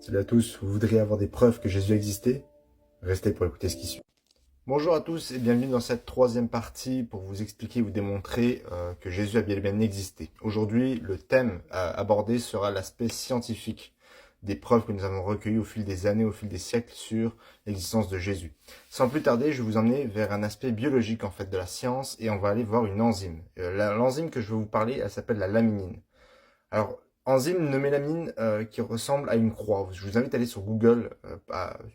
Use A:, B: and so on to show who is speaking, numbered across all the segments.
A: Salut à tous, vous voudriez avoir des preuves que Jésus existait? Restez pour écouter ce qui suit. Bonjour à tous et bienvenue dans cette troisième partie pour vous expliquer et vous démontrer que Jésus a bien et bien existé. Aujourd'hui, le thème abordé sera l'aspect scientifique des preuves que nous avons recueillies au fil des années, au fil des siècles sur l'existence de Jésus. Sans plus tarder, je vais vous emmener vers un aspect biologique en fait de la science et on va aller voir une enzyme. L'enzyme que je vais vous parler, elle s'appelle la laminine. Alors, enzyme nommée lamine qui ressemble à une croix. Je vous invite à aller sur Google,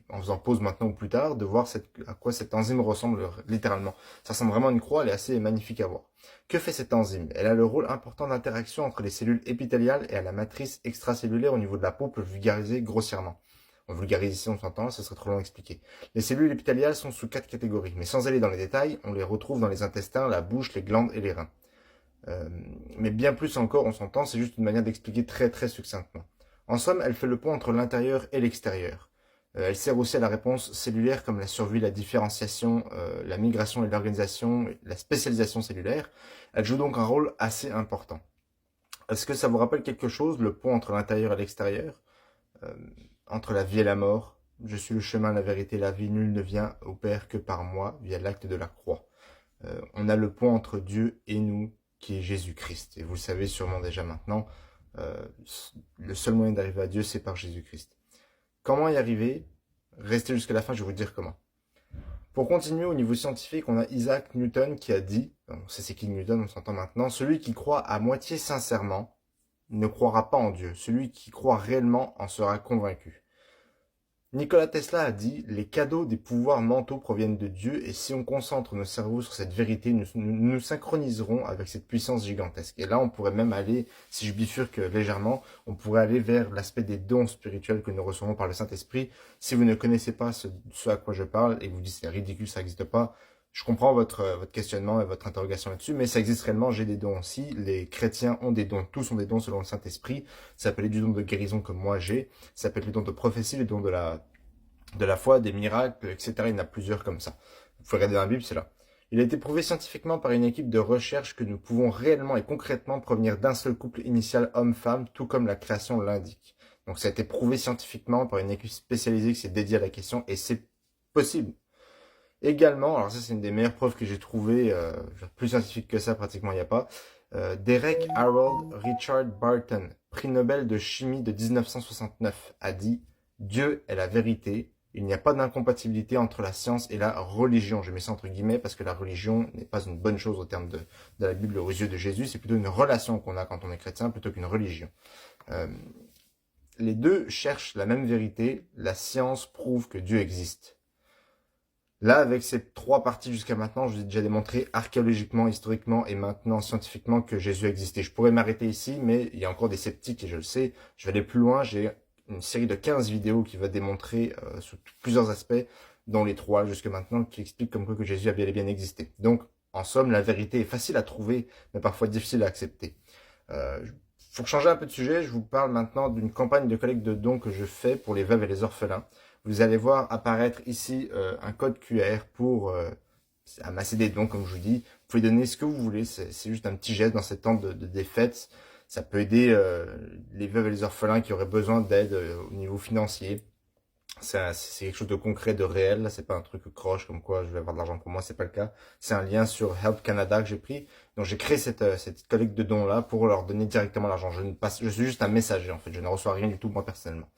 A: en faisant pause maintenant ou plus tard, de voir à quoi cette enzyme ressemble littéralement. Ça ressemble vraiment à une croix, elle est assez magnifique à voir. Que fait cette enzyme? Elle a le rôle important d'interaction entre les cellules épithéliales et à la matrice extracellulaire au niveau de la peau, pour le vulgariser grossièrement. On vulgarise ici, on s'entend, ce serait trop long à expliquer. Les cellules épithéliales sont sous 4 catégories, mais sans aller dans les détails, on les retrouve dans les intestins, la bouche, les glandes et les reins. Mais bien plus encore, on s'entend, c'est juste une manière d'expliquer très succinctement. En somme, elle fait le pont entre l'intérieur et l'extérieur. Elle sert aussi à la réponse cellulaire comme la survie, la différenciation, la migration et l'organisation, la spécialisation cellulaire. Elle joue donc un rôle assez important. Est-ce que ça vous rappelle quelque chose, le pont entre l'intérieur et l'extérieur, euh, entre la vie et la mort? Je suis le chemin, la vérité, la vie, nul ne vient au Père que par moi, via l'acte de la croix. On a le pont entre Dieu et nous, qui est Jésus-Christ. Et vous le savez sûrement déjà maintenant, euh, le seul moyen d'arriver à Dieu, c'est par Jésus-Christ. Comment y arriver? Restez jusqu'à la fin, je vais vous dire comment. Pour continuer au niveau scientifique, on a Isaac Newton qui a dit, on sait c'est qui Newton, on s'entend maintenant, celui qui croit à moitié sincèrement ne croira pas en Dieu. Celui qui croit réellement en sera convaincu. Nikola Tesla a dit « Les cadeaux des pouvoirs mentaux proviennent de Dieu et si on concentre nos cerveaux sur cette vérité, nous synchroniserons avec cette puissance gigantesque. » Et là, on pourrait même aller, si je bifurque légèrement, on pourrait aller vers l'aspect des dons spirituels que nous recevons par le Saint-Esprit. Si vous ne connaissez pas ce à quoi je parle et que vous dites c'est ridicule, ça n'existe pas, je comprends votre questionnement et votre interrogation là-dessus, mais ça existe réellement, j'ai des dons aussi. Les chrétiens ont des dons, tous ont des dons selon le Saint-Esprit. Ça peut être du don de guérison comme moi j'ai, ça peut être le don de prophétie, le don de la foi, des miracles, etc. Il y en a plusieurs comme ça. Vous pouvez regarder dans la Bible, c'est là. Il a été prouvé scientifiquement par une équipe de recherche que nous pouvons réellement et concrètement provenir d'un seul couple initial homme-femme, tout comme la création l'indique. Donc ça a été prouvé scientifiquement par une équipe spécialisée qui s'est dédiée à la question et c'est possible. Également, alors ça c'est une des meilleures preuves que j'ai trouvées, plus scientifique que ça pratiquement il n'y a pas, Derek Harold Richard Barton, prix Nobel de chimie de 1969, a dit « Dieu est la vérité, il n'y a pas d'incompatibilité entre la science et la religion ». Je mets ça entre guillemets parce que la religion n'est pas une bonne chose au terme de la Bible aux yeux de Jésus, c'est plutôt une relation qu'on a quand on est chrétien plutôt qu'une religion. Les deux cherchent la même vérité, la science prouve que Dieu existe. Là, avec ces trois parties jusqu'à maintenant, je vous ai déjà démontré archéologiquement, historiquement et maintenant scientifiquement que Jésus existait. Je pourrais m'arrêter ici, mais il y a encore des sceptiques et je le sais. Je vais aller plus loin. J'ai une série de 15 vidéos qui va démontrer sous plusieurs aspects, dont les trois jusque maintenant, qui expliquent comme quoi que Jésus a bien et bien existé. Donc, en somme, la vérité est facile à trouver, mais parfois difficile à accepter. Pour changer un peu de sujet, je vous parle maintenant d'une campagne de collecte de dons que je fais pour les veuves et les orphelins. Vous allez voir apparaître ici un code QR pour amasser des dons, comme je vous dis. Vous pouvez donner ce que vous voulez, c'est juste un petit geste dans ces temps de défaite. Ça peut aider les veuves et les orphelins qui auraient besoin d'aide au niveau financier. C'est quelque chose de concret, de réel. Là, c'est pas un truc croche comme quoi je vais avoir de l'argent pour moi, c'est pas le cas. C'est un lien sur Help Canada que j'ai pris. Donc j'ai créé cette collecte de dons là pour leur donner directement l'argent. Je suis juste un messager en fait. Je ne reçois rien du tout moi personnellement.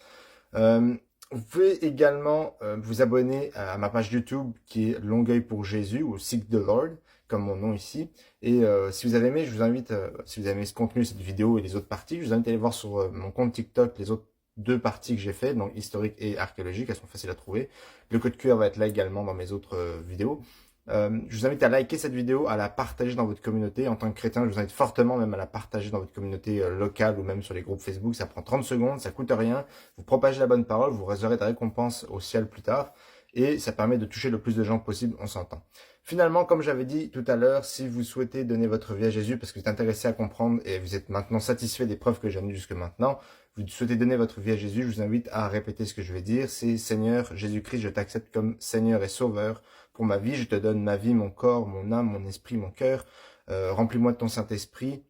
A: Vous pouvez également vous abonner à ma page YouTube qui est Longueuil pour Jésus ou Seek the Lord, comme mon nom ici. Et si vous avez aimé, je vous invite, si vous avez aimé ce contenu, cette vidéo et les autres parties, je vous invite à aller voir sur mon compte TikTok les autres deux parties que j'ai fait, donc historique et archéologique, elles sont faciles à trouver. Le code QR va être là également dans mes autres vidéos. Je vous invite à liker cette vidéo, à la partager dans votre communauté. En tant que chrétien, je vous invite fortement même à la partager dans votre communauté locale ou même sur les groupes Facebook. Ça prend 30 secondes, ça coûte rien. Vous propagez la bonne parole, vous aurez des récompenses au ciel plus tard. Et ça permet de toucher le plus de gens possible, on s'entend. Finalement, comme j'avais dit tout à l'heure, si vous souhaitez donner votre vie à Jésus parce que vous êtes intéressé à comprendre et vous êtes maintenant satisfait des preuves que j'ai amenées jusque maintenant, vous souhaitez donner votre vie à Jésus, je vous invite à répéter ce que je vais dire. C'est « Seigneur Jésus-Christ, je t'accepte comme Seigneur et Sauveur. Pour ma vie, je te donne ma vie, mon corps, mon âme, mon esprit, mon cœur. Remplis-moi de ton Saint-Esprit.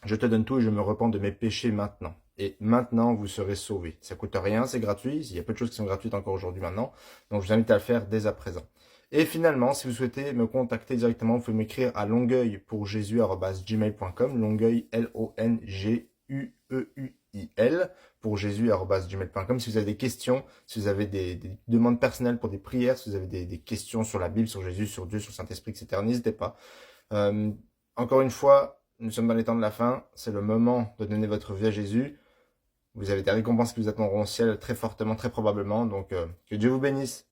A: Je te donne tout et je me repens de mes péchés maintenant. » et maintenant vous serez sauvés. Ça coûte rien, c'est gratuit. Il y a peu de choses qui sont gratuites encore aujourd'hui maintenant. Donc je vous invite à le faire dès à présent. Et finalement, si vous souhaitez me contacter directement, vous pouvez m'écrire à longueuilpourjesus@gmail.com, longueuil Longueuil pour jésus@gmail.com. Si vous avez des questions, si vous avez des demandes personnelles pour des prières, si vous avez des questions sur la Bible, sur Jésus, sur Dieu, sur le Saint-Esprit, etc., n'hésitez pas. Encore une fois, nous sommes dans les temps de la fin. C'est le moment de donner votre vie à Jésus. Vous avez des récompenses qui vous attendront au ciel très fortement, très probablement. Donc, que Dieu vous bénisse.